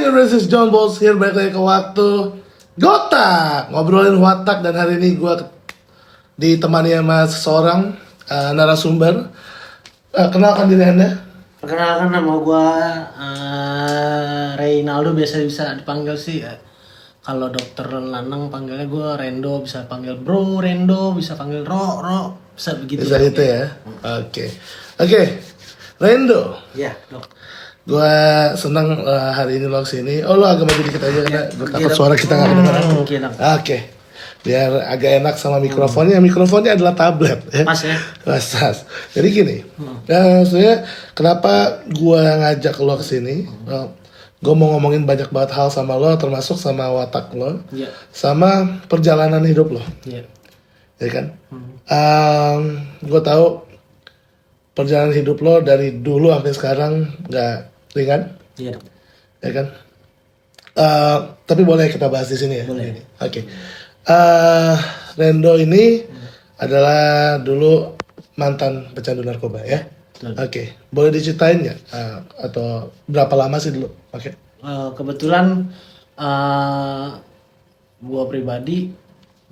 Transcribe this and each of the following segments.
your This is John Balls here, balik lagi ke waktu Gotak, ngobrolin watak. Dan hari ini gue ditemani sama seseorang narasumber. Kenalkan diri Anda. Perkenalkan, nama gue Reynaldo, biasa bisa dipanggil sih. Kalau dokter Lanang panggilnya gue Rendo, bisa panggil Bro Rendo, bisa panggil Ro, bisa begitu. Bisa gitu ya. Oke. Rendo. Ya, dok. Gue senang hari ini lo kesini. Oh, lo agak maju dikit aja karena gue takut suara kita gak kedengeran. Oke. Biar agak enak sama mikrofonnya. Mikrofonnya adalah tablet ya. Mas ya. Mas. Jadi gini. Sebenarnya kenapa gue ngajak lo kesini? Gue mau ngomongin banyak banget hal sama lo, termasuk sama watak lo, sama perjalanan hidup lo. Ya kan? Gue tahu perjalanan hidup lo dari dulu sampai sekarang nggak ringan. Iya. Ya kan? Tapi boleh kita bahas di sini ya. Boleh. Oke. Rendo ini adalah dulu mantan pecandu narkoba ya. Oke. Boleh diceritain nggak? Atau berapa lama sih dulu? Oke. Kebetulan gua pribadi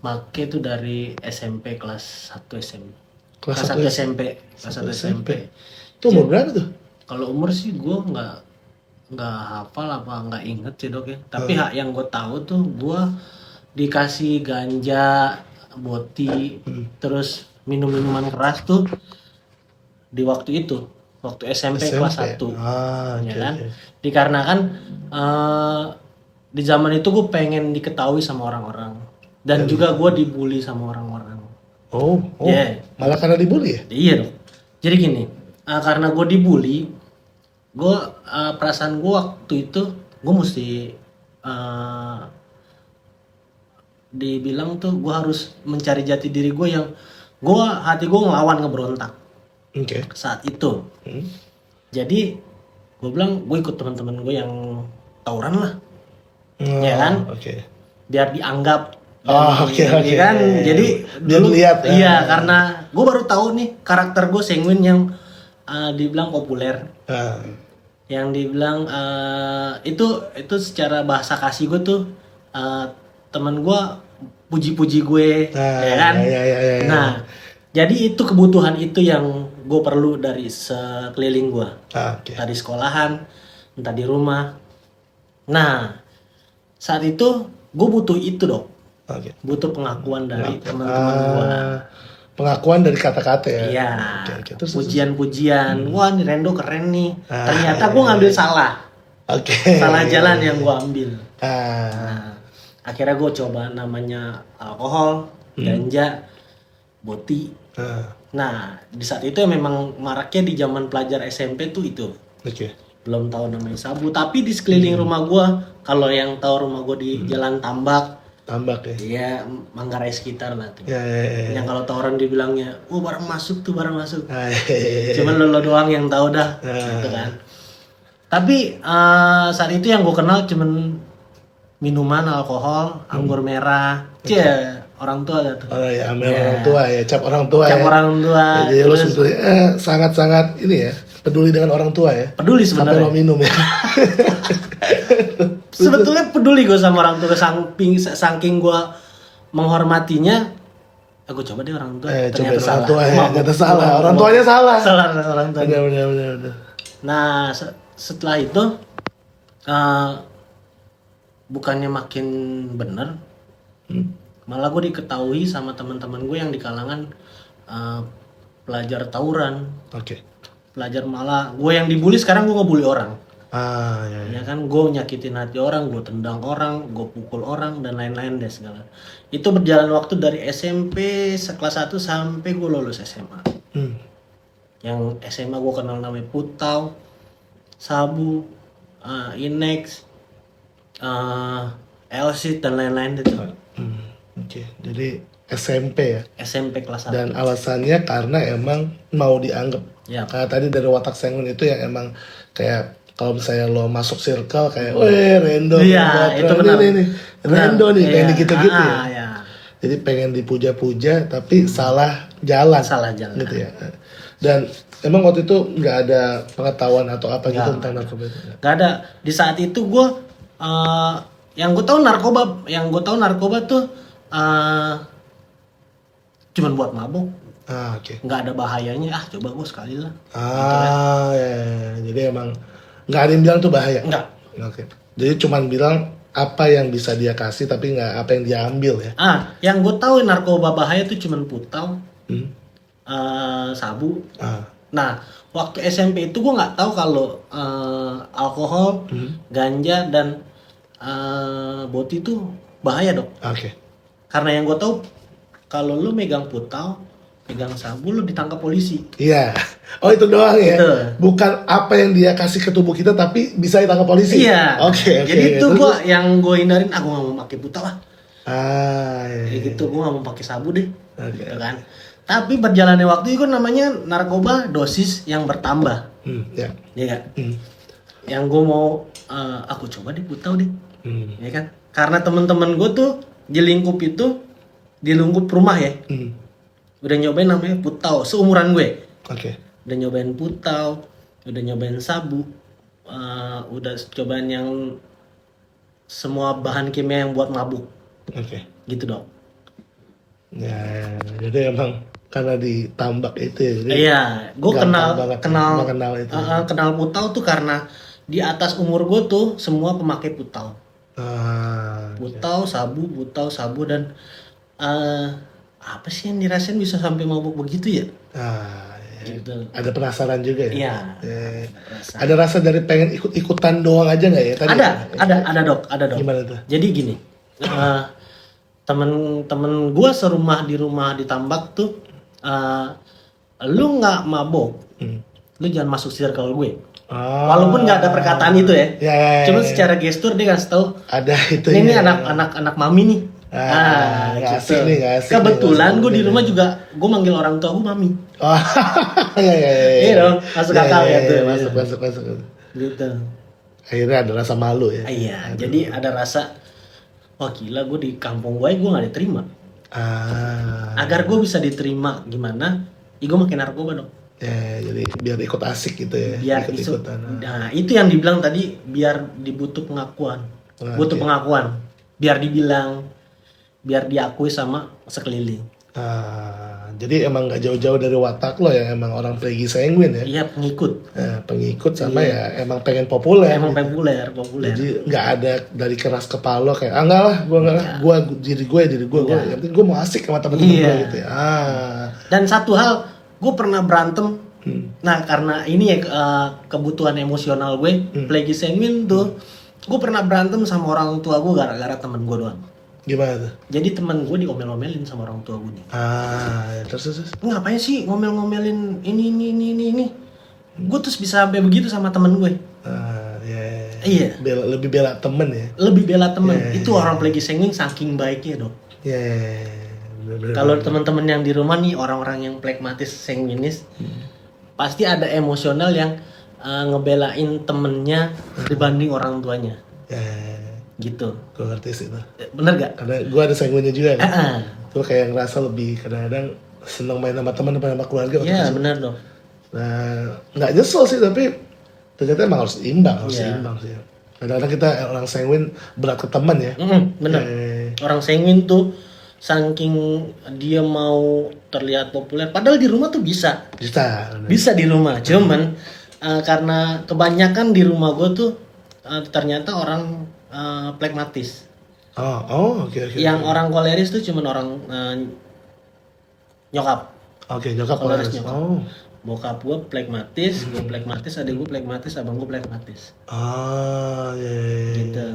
make tuh dari SMP kelas 1 SMP. Kelas 1 SMP. Kelas 1 SMP. Itu umur berapa tuh? Kalau umur sih gua nggak hafal apa nggak inget sih, dok ya. Tapi yang gue tahu tuh gua dikasih ganja, boti, terus minum-minuman keras tuh di waktu itu, waktu SMP kelas 1. Ya kan? Dikarenakan di zaman itu gue pengen diketahui sama orang-orang, dan juga gue dibully sama orang-orang. Malah karena dibully ya? Iya dong. Jadi gini, karena gue dibully, perasaan gue waktu itu gue mesti dibilang tuh gue harus mencari jati diri gue, yang hati gue ngelawan, ngeberontak. Saat itu. Jadi gue bilang gue ikut teman-teman gue yang tawuran lah. Ya kan? Biar dianggap. Kan? Jadi dulu lihat. Iya, karena gue baru tahu nih karakter gue sanguin yang dibilang populer. Yang dibilang itu secara bahasa kasih gue tuh teman gue puji-puji gue, ya kan? Nah, jadi itu kebutuhan itu yang gue perlu dari sekeliling gue, entah di sekolahan, entah di rumah. Nah, saat itu gue butuh itu, dok. Butuh pengakuan dari teman-teman gue. Pengakuan dari kata-kata ya? Iya. Pujian-pujian. Wah, ini Rendo keren nih. Ternyata gue ngambil salah. Salah jalan yang gue ambil. Nah, akhirnya gue coba namanya alkohol, ganja, boti. Nah, di saat itu memang maraknya di zaman pelajar SMP tuh itu. Belum tahu namanya sabu. Tapi di sekeliling rumah gue, kalau yang tahu rumah gue di Jalan Tambak ya? Iya, Manggarai sekitar lah tuh. Yang kalau tawuran dibilangnya, barang masuk. Cuman lo doang yang tahu dah, gitu kan. Tapi saat itu yang gue kenal cuman minuman, alkohol, anggur merah, orang tua ada tuh. Orang tua ya, cap orang tua. Jadi lo sebetulnya sangat-sangat ini ya, peduli dengan orang tua ya. Peduli sebenarnya. Sampai lo minum ya. Sebetulnya peduli gue sama orang tua, saking gue menghormatinya. Aku coba deh orang tua. Ternyata salah. Orang tuanya salah. Orang tuanya. Benar. Nah, setelah itu bukannya makin bener, malah gue diketahui sama teman-teman gue yang di kalangan pelajar tawuran. Pelajar, malah gue yang dibully. Sekarang gue ngebully orang. Ya kan, gue nyakitin hati orang, gue tendang orang, gue pukul orang, dan lain-lain deh segala. Itu berjalan waktu dari SMP kelas 1 sampai gue lulus SMA. Yang SMA gue kenal namanya Putau, Sabu, Inex, Elsit, dan lain-lain itu. Jadi SMP ya? SMP kelas 1. Dan alasannya karena emang mau dianggap. Karena tadi dari watak sengun itu yang emang kayak kalau misalnya lo masuk circle kayak, Rendo. Iya, itu benar. Ini Rendo nih, kayak gitu-gitu ya. Jadi pengen dipuja-puja tapi salah jalan. Gitu ya. Dan emang waktu itu nggak ada pengetahuan atau apa gitu tentang narkoba itu? Nggak ada. Di saat itu gue Yang gue tahu narkoba tuh cuman buat mabuk. Oke. Nggak ada bahayanya. Coba gue sekali lah. Ya. Jadi emang nggak ada yang bilang tuh bahaya. Nggak. Oke. Jadi cuman bilang apa yang bisa dia kasih tapi nggak apa yang dia ambil ya. Yang gue tahu narkoba bahaya tuh cuman putal, sabu. Nah, waktu SMP itu gue nggak tahu kalau alkohol, ganja dan boti itu bahaya dok. Oke. Karena yang gue tahu kalau lu megang putal, megang sabu, lu ditangkap polisi. Iya. Oh itu doang ya. Itu. Bukan apa yang dia kasih ke tubuh kita tapi bisa ditangkap polisi. Iya. Oke. Jadi itu gue hindarin. Gue nggak mau pakai putal lah. Iya. Gitu, gue nggak mau pakai sabu deh. Oke. Gitu kan. Tapi berjalannya waktu itu namanya narkoba dosis yang bertambah. Ya. Iya kan? Yang gue mau aku coba deh putal deh. Ya kan? Karena teman-teman gue tuh di lingkup rumah ya. Udah nyobain namanya putal seumuran gue. Oke. Udah nyobain putal, udah nyobain sabu, udah cobain yang semua bahan kimia yang buat mabuk. Oke. Gitu dong. Ya, jadi emang karena ditambak itu ya. Iya, gue kenal itu. Kenal putal tuh karena di atas umur gue tuh semua pemakai putal. Putal, sabu dan apa sih yang dirasain bisa sampai mabuk begitu ya? Gitu. Ada penasaran juga ya? Iya. Ada rasa dari pengen ikut-ikutan doang aja nggak ya? Tadi ada dok. Gimana tuh? Jadi gini, temen gue serumah di Tambak tuh, lu nggak mabok, lu jangan masuk circle gue. Walaupun nggak ada perkataan itu ya. Cuma secara gestur dia kasih tahu. Ada itu. Ini anak mami nih. Gitu. Kebetulan gue di rumah juga gue manggil orang tua gue mami. Iya dong, masuk akal ya tuh. Masuk. Gitu. Akhirnya ada rasa malu ya. Iya, jadi ada rasa wah gila gue di kampung gue gak diterima. Agar gue bisa diterima gimana? Gue makin narkoba dong. Ya, jadi biar ikut asik gitu ya. Biar ikut-ikutan. Nah, itu yang dibilang tadi biar dibutuh pengakuan. Butuh pengakuan. Biar dibilang, biar diakui sama sekeliling. Jadi emang nggak jauh-jauh dari watak lo ya, emang orang pergi sanguin ya. Iya, pengikut sama ya emang pengen populer. Emang gitu. populer. Jadi nggak ada dari keras kepala lo kayak enggak lah, gue diri gue. Yang penting gue mau asik sama temen-temen gue gitu ya. Dan satu hal, gue pernah berantem. Nah karena ini ya kebutuhan emosional gue, plagi sanguin tuh, gue pernah berantem sama orang tua gue gara-gara temen gue doang. Gimana tuh? Jadi temen gue diomel-omelin sama orang tua gue nih. Terus. Ngapain sih ngomel-ngomelin ini? Gue terus bisa sampai begitu sama temen gue. Iya. Lebih bela temen ya. Itu orang plagi sanguin saking baiknya dong. Kalau teman-teman yang di rumah nih orang-orang yang plekmatis sanguinis, pasti ada emosional yang ngebelain temennya dibanding orang tuanya. Gitu. Gue ngerti sih itu. Bener gak? Karena gue ada sanguinnya juga kan. Gue kayak ngerasa lebih kadang-kadang seneng main sama teman daripada sama keluarga. Iya bener dong. Nah nggak nyesel sih, tapi ternyata emang harus imbang sih. Kadang-kadang kita orang sanguin berat ke teman ya. Bener. Orang sanguin tuh saking dia mau terlihat populer, padahal di rumah tuh bisa di rumah. Cuman karena kebanyakan di rumah gue tuh ternyata orang plekmatis. Oke. Yang orang koleris tuh cuman orang nyokap. Nyokap koleris. Bokap gue plekmatis, gue plekmatis, adik gue plekmatis, abang gue plekmatis. Gitu.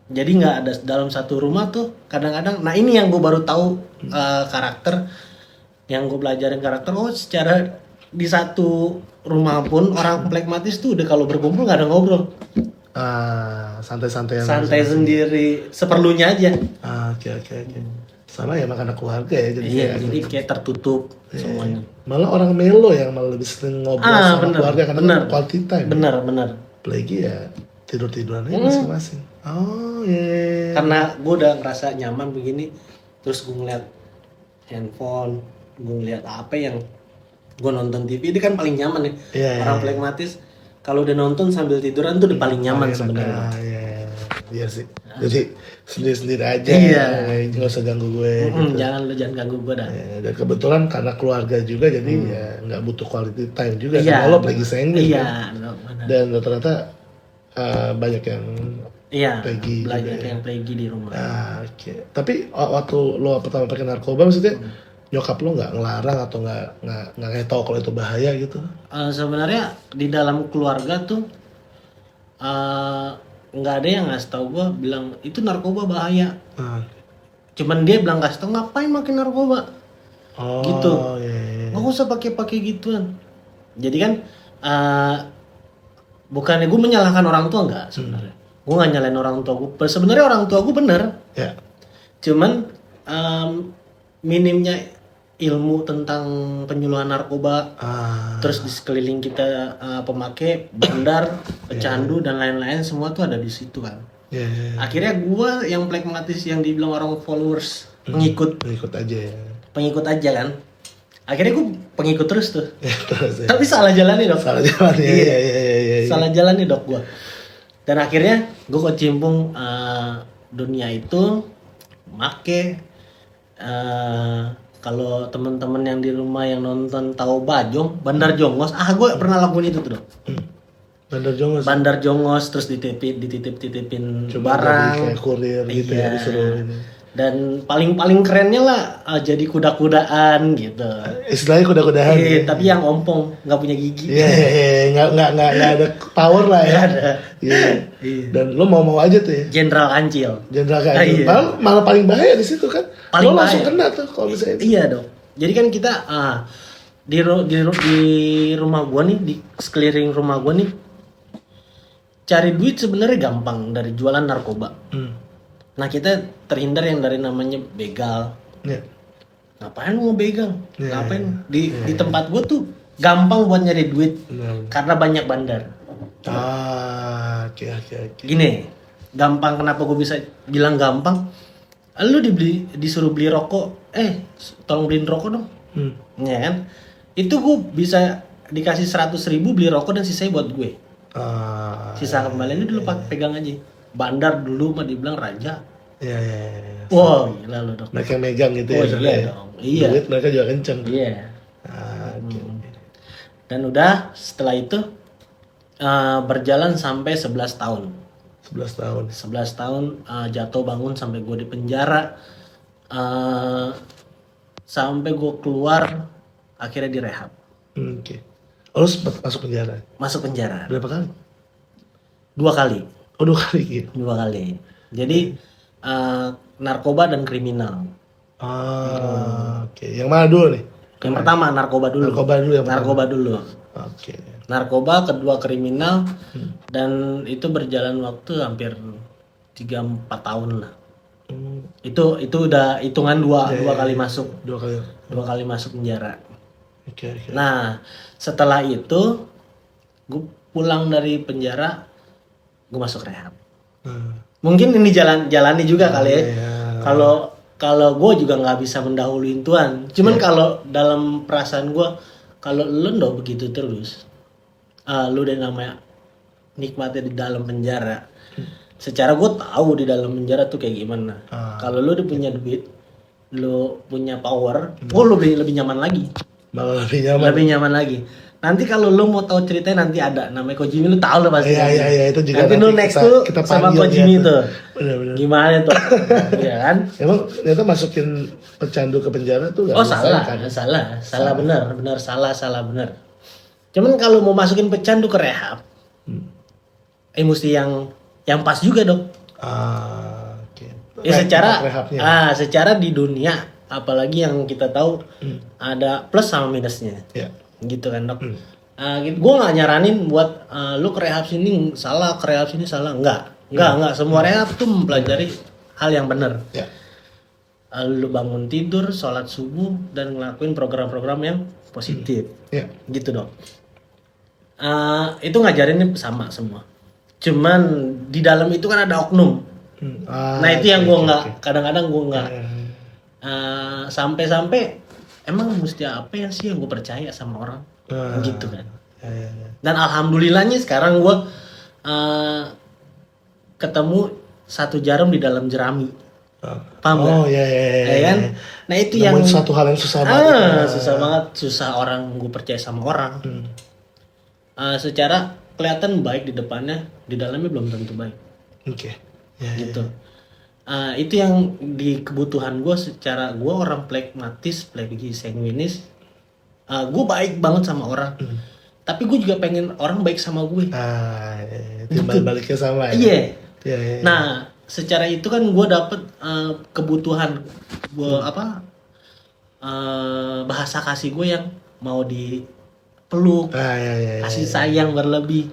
Jadi nggak ada dalam satu rumah tuh kadang-kadang. Nah ini yang gue baru tahu karakter, yang gue pelajarin karakter. Secara di satu rumah pun orang plekmatis tuh udah kalau berkumpul nggak ada ngobrol. Santai-santai sendiri, seperlunya aja. Oke. Sama ya anak keluarga ya. Jadi kayak tertutup semuanya. Malah orang melo yang malah lebih sering ngobrol sama keluarga karena quality time. Bener. Apalagi ya tidur-tiduran aja masing-masing. Karena gue udah ngerasa nyaman begini, terus gue ngeliat handphone, gue ngeliat apa yang gue nonton TV, ini kan paling nyaman ya. Orang plekmatis kalau udah nonton sambil tiduran tuh udah paling nyaman sebenarnya. Iya sih. Jadi sendiri-sendiri aja. Iya. Nggak usah ganggu gue. Gitu. Jangan ganggu gue dah. Dan kebetulan karena keluarga juga jadi ya nggak butuh quality time juga. Iya. Kalau lo lagi sandwich Iya. kan. Dan rata-rata banyak yang plagi banyak yang plagi di rumah. Oke. Tapi waktu lo pertama pakai narkoba maksudnya nyokap lo nggak ngelarang atau nggak tahu kalau itu bahaya gitu? Sebenarnya di dalam keluarga tuh nggak ada yang ngasih tahu gue bilang itu narkoba bahaya. Cuman dia bilang kasih tau ngapain makin narkoba. Gitu. Iya. Nggak usah pakai gituan. Jadi kan bukannya gue menyalahkan orang tua nggak sebenarnya. Gue nggak nyalain orang tua gue. Sebenarnya orang tua gue bener. Ya. Cuman minimnya ilmu tentang penyuluhan narkoba, terus di sekeliling kita pemakai, bandar, pecandu dan lain-lain semua tuh ada di situ kan. Akhirnya gue yang pragmatis yang dibilang orang followers pengikut aja ya. Pengikut aja kan. Akhirnya gue pengikut terus tuh. Terus, ya. Tapi salah jalan nih dok. Salah jalan ya. Iya. Salah jalan nih dok gue. Dan akhirnya gue kecimpung dunia itu make kalau teman-teman yang di rumah yang nonton tahu Bajong, Bandar Jongos, gue pernah lakuin itu tuh dok. Bandar Jongos terus dititipin barang, kayak kurir gitu ya disuruh ini. Dan paling kerennya lah jadi kuda-kudaan gitu. Istilahnya kuda-kudaan. Iya, tapi yang ompong, nggak punya gigi. Iya, nggak ada power lah ya. Nggak ada. Iya. Dan lo mau aja tuh ya. Jenderal Kancil. Iya. Malah paling bahaya di situ kan. Paling lo bahaya. langsung kena tuh kalau misalnya. Iya dong. Jadi kan kita di rumah gua nih, di sekeliling rumah gua nih, cari duit sebenarnya gampang dari jualan narkoba. Nah kita terhindar yang dari namanya begal. Ngapain lu mau begal? Ngapain? Di tempat gue tuh gampang buat nyari duit karena banyak bandar. Oke. Gini, gampang kenapa gue bisa bilang gampang? Lu disuruh beli rokok, tolong beliin rokok dong. Ya kan? Itu gue bisa dikasih 100.000 beli rokok dan sisanya buat gue. Sisa kembaliannya dulu pegang aja. Bandar dulu mah dibilang raja. Iya. Wow, gila lo dok. Mereka megang gitu ya. Iya dong. Iya. Duit mereka juga kenceng. Iya. Oke. Dan udah setelah itu berjalan sampai 11 tahun. 11 tahun jatuh bangun sampai gue di penjara. Sampai gue keluar akhirnya direhab. Oke. Lo sempat masuk penjara? Masuk penjara. Berapa kali? 2 kali. 2 kali gitu. 2 kali. Jadi narkoba dan kriminal. Oke. Yang mana dulu nih? Yang pertama narkoba dulu. Narkoba dulu. Oke. Narkoba, kedua kriminal, dan itu berjalan waktu hampir 3-4 tahun lah. Itu udah hitungan dua kali masuk. 2 kali masuk penjara. Oke. Nah, setelah itu gue pulang dari penjara, gue masuk rehab. Mungkin ini jalannya juga kali ya. Kalau gue juga nggak bisa mendahuluin Tuhan. Cuman kalau dalam perasaan gue, kalau lu nggak begitu terus, lu udah namanya nikmatnya di dalam penjara. Secara gue tahu di dalam penjara tuh kayak gimana. Kalau lu udah punya duit, lu punya power, lu lebih nyaman lagi. Malah lebih nyaman lagi. Nanti kalau lu mau tahu ceritanya nanti ada namanya Kojimi, lu tahu lah pasti. Iya, itu juga. Nanti lu next tuh sama Kojimi tuh. Benar. Gimana tuh? Iya kan? Emang ternyata masukin pecandu ke penjara tuh nggak salah benar. Cuman kalau mau masukin pecandu ke rehab, mesti yang pas juga dong. Oke. Secara di dunia, apalagi yang kita tahu ada plus sama minusnya. Iya. Gitu kan dok. Gue nggak nyaranin buat lu ke rehab sini salah, ke rehab sini salah. Enggak. Semua rehab tuh mempelajari hal yang benar. Ya. Lu bangun tidur, sholat subuh, dan ngelakuin program-program yang positif. Ya. Gitu dok. Itu ngajarinnya sama semua. Cuman di dalam itu kan ada oknum. Nah itu yang gue nggak. Kadang-kadang gue nggak. Sampai emang mesti apa ya sih yang gue percaya sama orang gitu kan. Dan alhamdulillahnya sekarang gue ketemu satu jarum di dalam jerami. Paham Oh gak? iya. Ya kan? Nah itu Namun yang satu hal yang susah banget. susah banget, susah orang gue percaya sama orang. Secara kelihatan baik di depannya, di dalamnya belum tentu baik. Oke. Ya, Gitu. Itu yang di kebutuhan gue, secara gue orang pragmatis, sanguinis. Gue baik banget sama orang. Tapi gue juga pengen orang baik sama gue. Timbal baliknya sama ya. Iya. Iya. Nah, secara itu kan gue dapet kebutuhan gue bahasa kasih gue yang mau dipeluk, kasih sayang berlebih,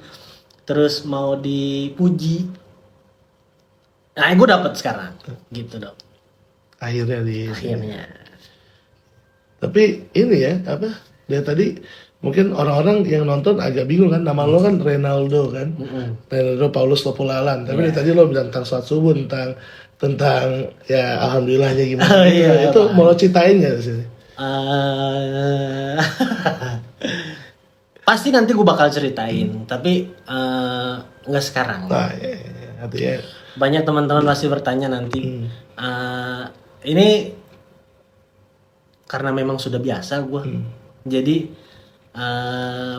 terus mau dipuji. Nah, gue dapet sekarang, gitu dong. Akhirnya. Tapi ini ya dia tadi mungkin orang-orang yang nonton agak bingung kan, nama lo kan Renaldo kan, Renaldo Paulus Lopulalan. Tapi tadi lo bilang tentang sholat subuh, tentang ya alhamdulillahnya gimana. Itu mau lo ceritain nggak di sini? Pasti nanti gue bakal ceritain, tapi nggak sekarang. Artinya banyak teman-teman pasti bertanya nanti. Ini karena memang sudah biasa gue, jadi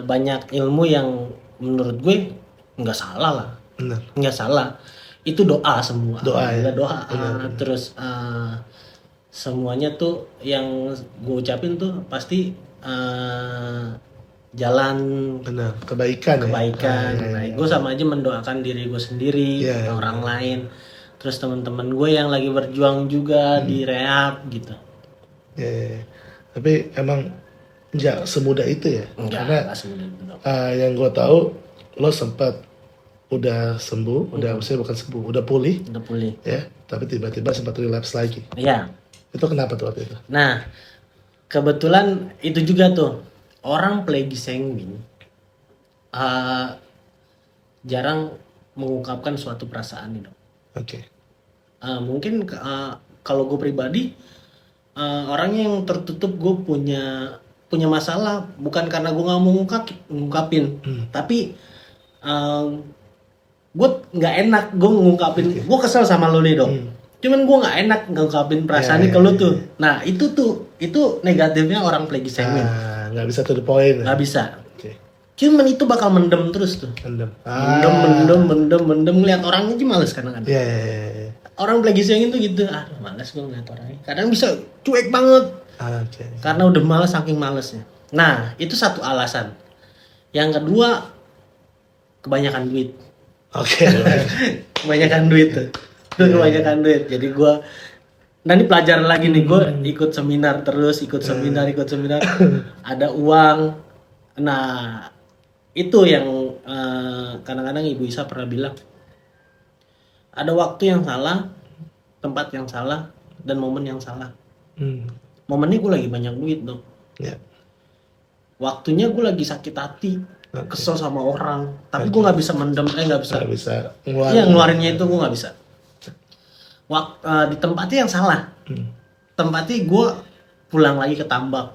banyak ilmu yang menurut gue nggak salah lah. Nggak salah, itu doa semua. Doa. Terus semuanya tuh yang gue ucapin tuh pasti jalan kebaikan. Nah, gue sama aja mendoakan diri gue sendiri, orang lain, terus teman-teman gue yang lagi berjuang juga di rehab gitu. Tapi emang nggak semudah itu ya. Karena semudah itu dong. Yang gue tahu lo sempat udah sembuh, udah pulih ya, tapi tiba-tiba sempat relapse lagi. Iya. Itu kenapa tuh waktu itu? Nah, kebetulan itu juga tuh orang plagi sanguin jarang mengungkapkan suatu perasaan itu. Mungkin kalau gue pribadi orang yang tertutup, gue punya masalah bukan karena gue nggak mau ngungkapin, tapi gue nggak enak gue ngungkapin. Gue kesel sama lo nih dong. Cuman gue nggak enak ngungkapin perasaan ke lo tuh. Nah itu negatifnya orang plagi sanguin. Nggak bisa to the point. Nggak bisa. Cuman itu bakal mendem terus tuh. Mendem ngeliat orangnya aja males kadang-kadang. Orang plagi sanguin tuh gitu. Aduh males gue ngeliat orangnya. Kadang bisa cuek banget. Karena udah males saking malesnya. Nah itu satu alasan. Yang kedua, kebanyakan duit. Kebanyakan duit tuh. Kebanyakan duit. Jadi gue nanti pelajaran lagi nih, gue ikut seminar terus, ikut seminar. Ada uang. Nah itu yang kadang-kadang Ibu Isa pernah bilang, ada waktu yang salah, tempat yang salah, dan momen yang salah. Momennya gue lagi banyak duit dong. Waktunya gue lagi sakit hati, kesel sama orang, tapi gue nggak bisa mendem, nggak bisa ngeluarinnya itu gue nggak bisa. Di tempatnya yang salah, tempatnya gue pulang lagi ke tambak.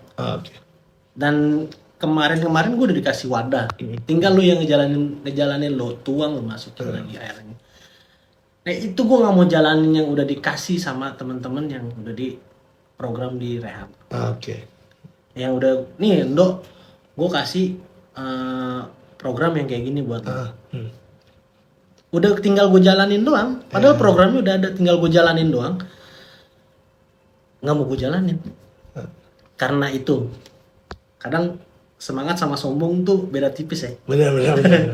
Dan kemarin gue udah dikasih wadah, tinggal lu yang ngejalanin, lo tuang, lo masukin lagi airnya. Nah itu gue nggak mau jalanin yang udah dikasih sama teman-teman yang udah di program di rehab. Yang udah nih Dok, gue kasih program yang kayak gini buat lo. Udah tinggal gue jalanin doang, padahal programnya udah ada, tinggal gue jalanin doang. Nggak mau gue jalanin. Karena itu kadang semangat sama sombong tuh beda tipis ya. Benar.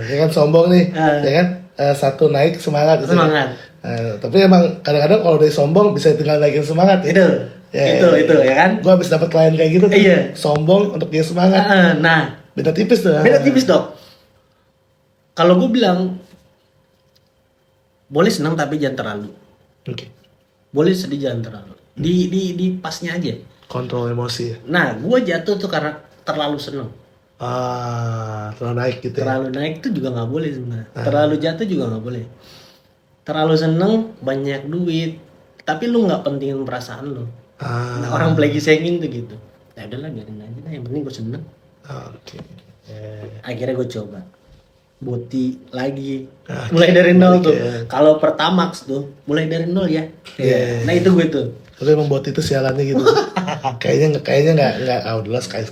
Ya kan sombong nih, ya kan satu naik semangat. Tapi emang kadang-kadang kalau dari sombong bisa tinggal naikin semangat ya. Itu ya kan. Gue habis dapat klien kayak gitu tuh. Sombong untuk dia semangat. Nah, beda tipis tuh. Beda tipis Dok. Kalau gue bilang boleh senang tapi jangan terlalu. Boleh sedih jangan terlalu. Di pasnya aja. Kontrol emosi ya. Nah, gue jatuh tuh karena terlalu seneng. Terlalu naik gitu. Terlalu naik tuh juga nggak boleh sebenarnya. Terlalu jatuh juga nggak boleh. Terlalu seneng, banyak duit, tapi lu nggak pentingin perasaan lu. Nah, orang plagi sanguin tuh gitu. Ya udahlah biarin aja lah, yang penting gue seneng. Akhirnya gue coba. Boti lagi. Mulai dari nol tuh. Kalau Pertamax tuh mulai dari nol ya. Nah itu gue tuh. Tapi emang Boti itu sialannya gitu. kayaknya nggak udahlah sekali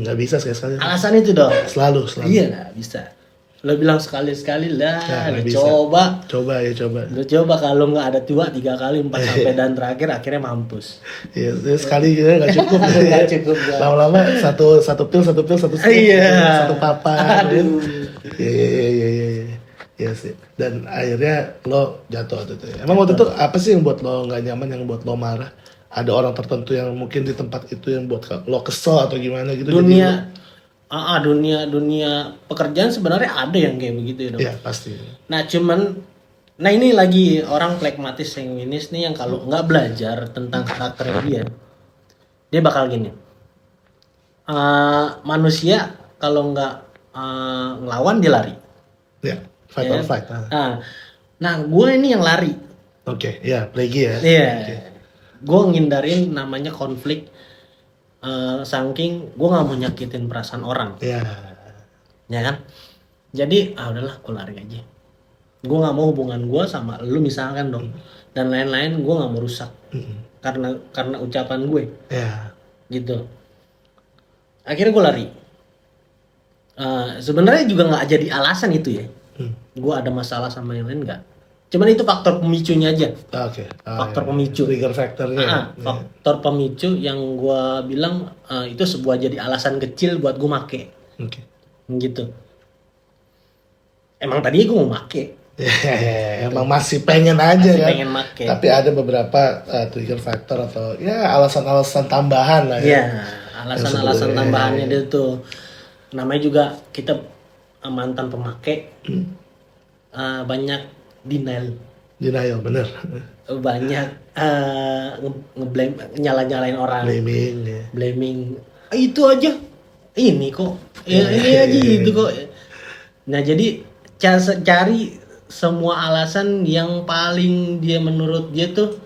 nggak bisa sekali. Alasan itu dong. Selalu. Iya nggak bisa. Lo bilang sekali lah, nah, coba. Lo coba kalau nggak ada 2, 3 kali, 4 sampai dan terakhir akhirnya mampus. Iya, sekali gitu nggak cukup. Nggak cukup. Lama-lama satu pil, satu papa. Aduh. Iya sih. Dan akhirnya lo jatuh waktu itu. Emang waktu itu apa sih yang buat lo nggak nyaman, yang buat lo marah? Ada orang tertentu yang mungkin di tempat itu yang buat lo kesel atau gimana gitu? Dunia pekerjaan sebenarnya ada yang kayak begitu ya dong. Iya pasti. Nah ini lagi orang pragmatis sanguinis nih yang kalau nggak belajar tentang karakter dia bakal gini. Manusia kalau nggak ngelawan dia lari. Ya, fight or flight. Nah gue ini yang lari. Oke, ya plagi ya. Iya. Gue ngindarin namanya konflik. Saking gue nggak mau nyakitin perasaan orang, ya kan, jadi udahlah gue lari aja, gue nggak mau hubungan gue sama lu misalkan dong, dan lain-lain gue nggak mau rusak, karena ucapan gue, gitu, akhirnya gue lari, sebenarnya juga nggak jadi alasan itu ya, gue ada masalah sama yang lain nggak. Cuman itu faktor pemicunya aja. Faktor pemicu. Trigger factornya. Faktor pemicu yang gue bilang itu sebuah jadi alasan kecil buat gue make. Gitu. Emang tadi gue mau make. Emang masih pengen aja kan. Pengen make. Tapi ada beberapa trigger factor atau ya alasan-alasan tambahan lah ya. Iya, alasan-alasan tambahannya dia tuh. Namanya juga kita mantan pemakai. Banyak denial bener, banyak ngeblame, nyalain orang, blaming itu aja, ini kok ini aja itu kok. Nah jadi cari semua alasan yang paling dia menurut dia tuh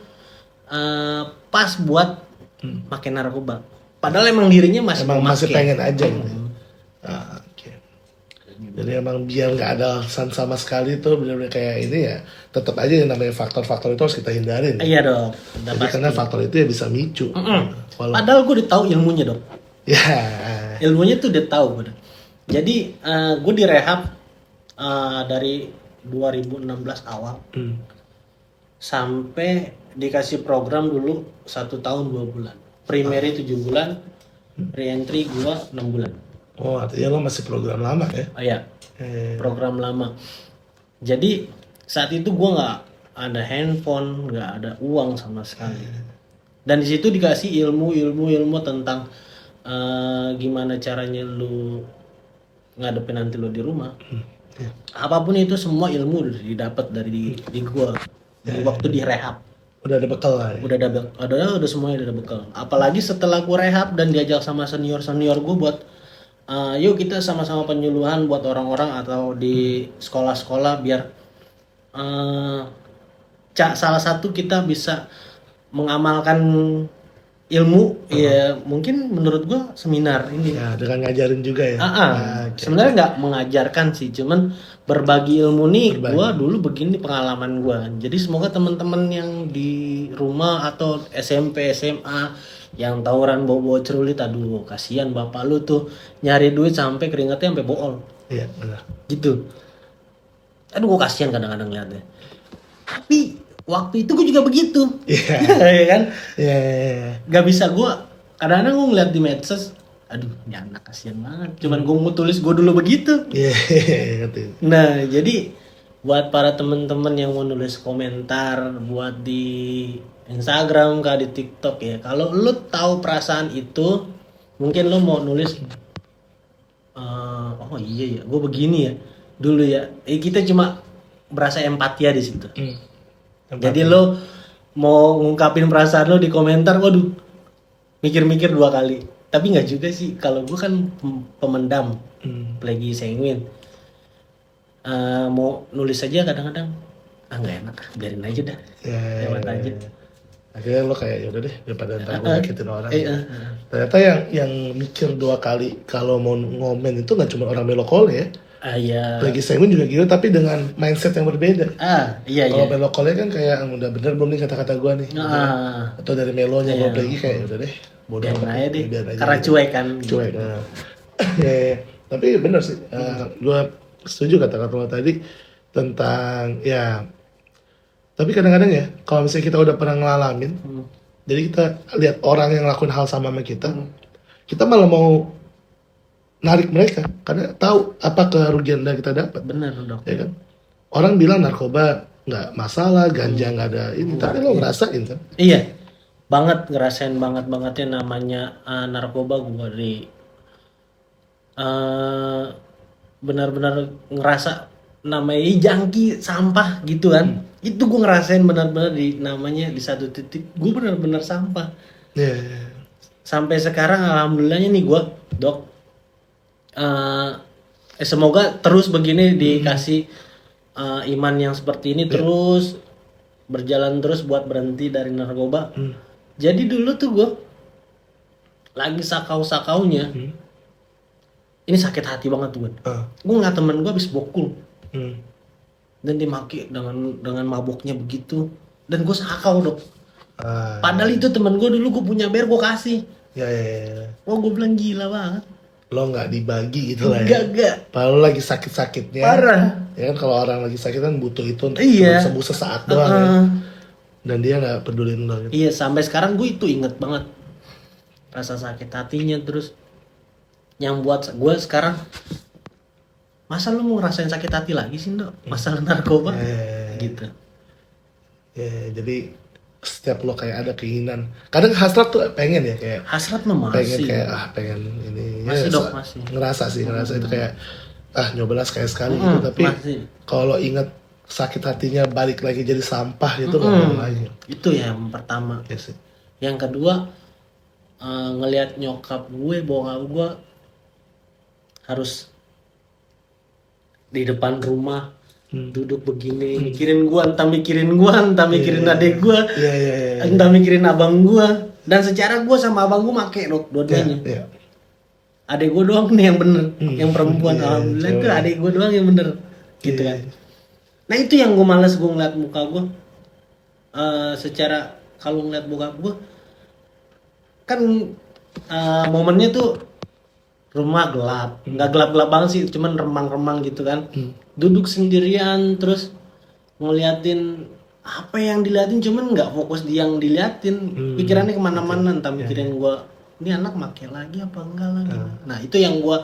pas buat pakai narkoba, padahal emang dirinya masih pengen aja gitu. Jadi emang biar nggak ada alasan sama sekali tuh benar-benar kayak ini ya, tetap aja yang namanya faktor-faktor itu harus kita hindarin. Iya dong. Jadi karena faktor itu ya bisa micu. Padahal gue udah tahu ilmunya dong. Ya. Ilmunya tuh udah tahu gue. Jadi gue direhab dari 2016 awal sampai dikasih program dulu 1 tahun 2 bulan. Primary 7 bulan, re-entry gue 6 bulan. Oh, artinya lo masih program lama ya? Iya, program lama. Jadi saat itu gue nggak ada handphone, nggak ada uang sama sekali. Dan di situ dikasih ilmu tentang gimana caranya lu ngadepin nanti lu di rumah. Apapun itu semua ilmu udah didapat dari di gue di waktu di rehab. Udah ada bekal lah. Ya? Udah semuanya udah ada bekal. Apalagi setelah gue rehab dan diajak sama senior gue buat yuk kita sama-sama penyuluhan buat orang-orang atau di sekolah-sekolah biar salah satu kita bisa mengamalkan ilmu. Ya mungkin menurut gua seminar ini ya, dengan ngajarin juga ya. Sebenarnya nggak mengajarkan sih, cuman berbagi ilmu nih. Gua dulu begini pengalaman gua, jadi semoga teman-teman yang di rumah atau SMP SMA yang tawuran bawa cerulit, aduh kasihan bapak lu tuh nyari duit sampai keringetnya sampai bool. Iya benar. Gitu. Aduh gua kasihan kadang-kadang liatnya. Tapi waktu itu gua juga begitu. Iya. Iya kan? Iya. Gak bisa gua kadang-kadang gua ngeliat di medsos, aduh ini anak kasihan banget. Cuman gua mau tulis gua dulu begitu. Iya. Nah jadi buat para temen-temen yang mau nulis komentar buat di Instagram kah di TikTok ya, kalau lu tahu perasaan itu mungkin lu mau nulis oh iya ya gue begini ya dulu ya, kita cuma berasa empati ya di situ. Jadi lu mau ngungkapin perasaan lu di komentar, waduh mikir-mikir 2 kali. Tapi nggak juga sih, kalau gue kan pemendam, plagi sanguin. Mau nulis aja kadang-kadang nggak enak, biarin aja dah, lewat aja. Akhirnya lo kayak yaudah deh daripada ntar gue nyakitin orang. Ternyata yang mikir 2 kali kalau mau ngomen itu nggak cuma orang melokol ya, Iya. Lagi Senggun juga gitu tapi dengan mindset yang berbeda. Iya. Kalau Melokole kan kayak udah bener belum nih kata-kata gue nih. Atau dari melonya gue lagi kayak udah deh. Bodoh aja deh. Karena gitu. Cuek kan. Cuek. Ya. Tapi bener sih. Gue setuju kata-kata lo tadi tentang ya. Tapi kadang-kadang ya kalau misalnya kita udah pernah ngalamin, jadi kita lihat orang yang ngelakuin hal sama kita, kita malah mau narik mereka karena tahu apa kerugian yang kita dapat. Benar dok. Ya kan? Orang bilang narkoba nggak masalah, ganja nggak ada ini, tapi lo ngerasain kan? Iya, ngerasain bangetnya namanya narkoba. Gue benar-benar ngerasa namanya jangki sampah gitu kan. Itu gue ngerasain benar-benar namanya di satu titik gue benar-benar sampah. Yeah. Sampai sekarang alhamdulillahnya nih gue dok. Semoga terus begini dikasih iman yang seperti ini terus berjalan terus buat berhenti dari narkoba. Jadi dulu tuh gue lagi sakau-sakaunya, ini sakit hati banget tuh gue. Gue ngeliat temen gue habis bokul dan dimaki dengan mabuknya begitu, dan gue sakau dok. Padahal itu temen gue dulu gue punya ber gue kasih. Ya. Wah gue bilang gila banget. Lo nggak dibagi gitu lah ya. Enggak. Padahal lagi sakit-sakitnya. Parah. Ya kan kalau orang lagi sakit kan butuh itu untuk sembuh sesaat doang ya. Dan dia nggak pedulin lo gitu. Iya, sampai sekarang gue itu inget banget rasa sakit hatinya. Terus yang buat gue sekarang, masa lu mau ngerasain sakit hati lagi sih dok? Masalah narkoba gitu. Ya, jadi setiap lo kayak ada keinginan, kadang hasrat tuh pengen ya kayak hasrat mah masih pengen kayak pengen ini masih ya, dok masih ngerasa itu kayak nyobalah sekali gitu, tapi kalau ingat sakit hatinya balik lagi jadi sampah itu nggak mau lagi. Itu yang pertama. Yes. Yang kedua ngelihat nyokap gue bokap gue harus di depan rumah duduk begini mikirin gua, entah mikirin adik gua, entah mikirin abang gua. Dan secara gua sama abang gua make dok dua-duanya. Adik gua doang nih yang bener, yang perempuan. Alhamdulillah itu adik gua doang yang bener gitu kan. Nah itu yang gua males gua ngeliat muka gua. Secara kalau ngeliat muka gua kan momennya tuh rumah gelap, nggak gelap-gelap banget sih, cuman remang-remang gitu kan. Duduk sendirian terus ngeliatin apa yang diliatin, cuman nggak fokus di yang diliatin. Pikirannya kemana-mana, entah mikirin gue ini anak make lagi apa enggak lagi. Nah itu yang gue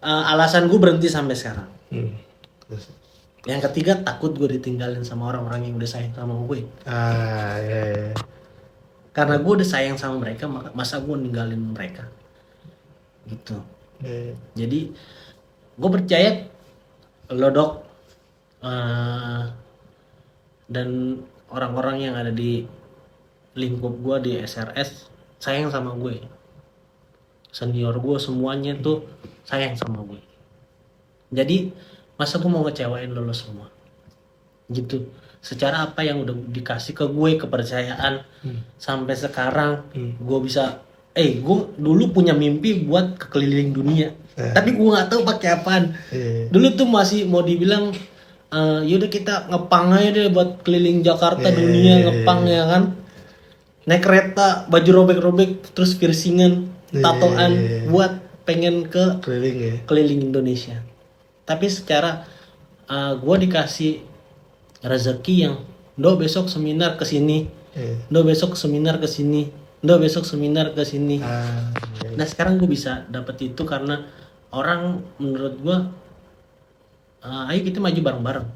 alasan gue berhenti sampai sekarang. Yang ketiga, takut gue ditinggalin sama orang-orang yang udah sayang sama gue. Karena gue udah sayang sama mereka, masa gue ninggalin mereka gitu. Jadi gue percaya lo dok dan orang-orang yang ada di lingkup gue di SRS sayang sama gue, senior gue semuanya tuh sayang sama gue. Jadi masa gue mau ngecewain lo semua gitu. Secara apa yang udah dikasih ke gue, kepercayaan sampai sekarang gue bisa gue dulu punya mimpi buat keliling dunia, tapi gue nggak tahu pakai apaan. Dulu tuh masih mau dibilang yaudah kita ngepang aja deh buat keliling Jakarta dunia, ngepang ya kan, naik kereta, baju robek-robek, terus piercingan, tatoan, buat pengen ke keliling Indonesia. Tapi secara gue dikasih rezeki yang besok seminar ke sini, besok seminar ke sini, besok seminar ke sini. Nah sekarang gue bisa dapet itu karena orang menurut gue ayo kita maju bareng-bareng.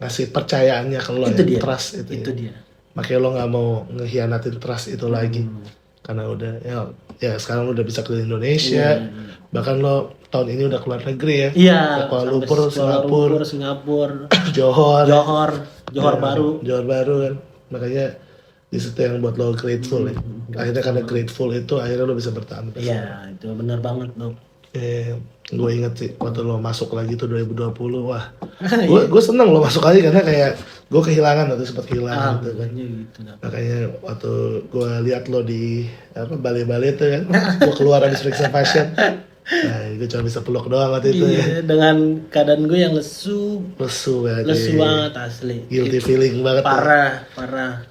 Ngasih percayaannya ke lo ya, trust itu dia. Makanya lo nggak mau ngehianatin trust itu lagi. Karena udah ya sekarang lo udah bisa ke Indonesia. Bahkan lo tahun ini udah keluar negeri ya. Iya. Kuala Lumpur, Singapura, Johor Baru kan. Makanya di situ yang buat lo grateful ya. Akhirnya karena grateful itu akhirnya lo bisa bertahan. Iya, itu benar banget dong. Gue inget sih waktu lo masuk lagi tuh 2020, wah, gue seneng lo masuk lagi karena kayak gue kehilangan waktu sempat kehilangan gitu kan. Makanya waktu gue lihat lo di Bali tuh kan, gue keluar habis periksa pasien, Nah, gue cuma bisa peluk doang waktu itu ya. Iya, dengan keadaan gue yang lesu banget asli. guilty feeling banget parah.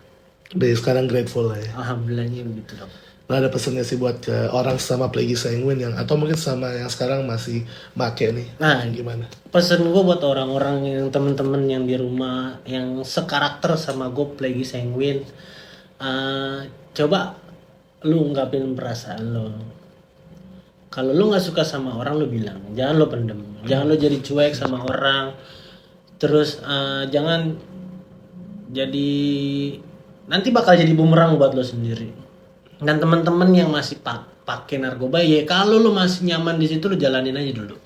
Tapi sekarang grateful lah ya. Alhamdulillahnya begitu dong. Lo ada pesannya sih buat ke orang sama Plague Sanguine yang atau mungkin sama yang sekarang masih make nih? Nah, gimana? Pesan gue buat orang-orang yang temen-temen yang di rumah yang sekarakter sama gue Plague Sanguine, coba lu ungkapin perasaan lo. Kalau lu nggak suka sama orang, lu bilang, jangan lo pendem, jangan lo jadi cuek sama orang, terus jangan jadi nanti bakal jadi bumerang buat lo sendiri. Dan teman-teman yang masih pakai narkoba, ya kalau lo masih nyaman di situ, lo jalanin aja dulu.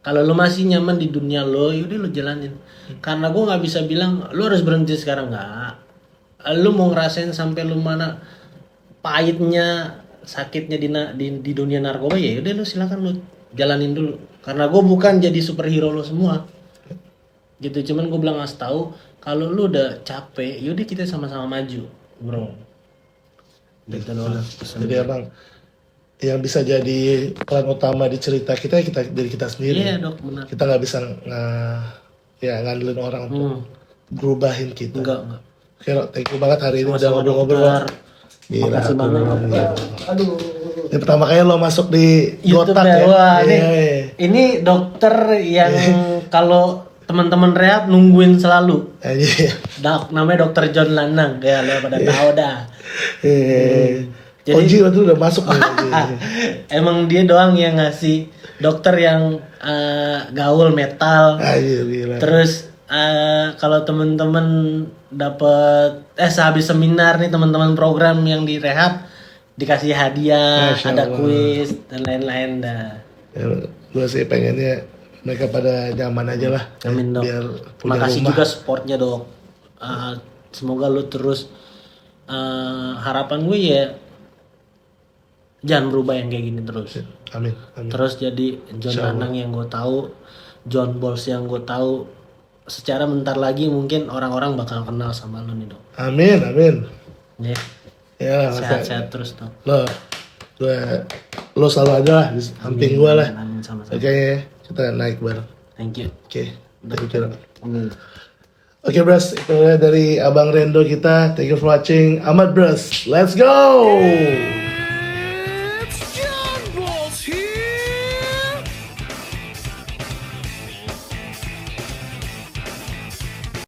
Kalau lo masih nyaman di dunia lo, yaudah lo jalanin. Karena gue nggak bisa bilang lo harus berhenti sekarang, nggak. Lo mau ngerasain sampai lo mana pahitnya, sakitnya di dunia narkoba, ya udah lo silakan lo jalanin dulu. Karena gue bukan jadi superhero lo semua, gitu. Cuman gue bilang ngasih tahu kalau lo udah capek, yaudah kita sama-sama maju, bro. Gitu loh. Jadi abang yang bisa jadi peran utama di cerita kita dari kita sendiri. Iya dok, benar. Kita nggak bisa ngandelin orang untuk berubahin kita. Enggak. Oke, thank you banget hari ini udah ngobrol-ngobrol. Gila, makasih banget. Aduh. Ini pertama kali lo masuk di YouTube Gotak ya. Wah, ini dokter yang kalau teman-teman rehab nungguin selalu. Namanya Dokter John Lanang, ya lo pada tahu dah. Jadi Oji waktu udah masuk nih. Emang dia doang yang ngasih dokter yang gaul metal. Gila. Terus kalau teman-teman dapat sehabis seminar nih teman-teman program yang di rehab dikasih hadiah, ada kuis dan lain-lain dah. Ya, gue sih pengennya mereka pada nyaman aja lah. Amin dok. Biar punya makasih rumah. juga supportnya dok. Semoga lu terus harapan gue ya jangan berubah yang kayak gini terus. Amin. Terus jadi John Lanang yang gue tahu, John Balls yang gue tahu. Secara bentar lagi mungkin orang-orang bakal kenal sama lu nih dok. Amin. Ya. Sehat-sehat terus dok. Lo selalu ada lah di samping gue lah. Amin sama-sama. Oke, kita naik bareng. Thank you. Oke, thank you. Oke bros, itu dari Abang Rendo kita. Thank you for watching. Ahmad bros, let's go!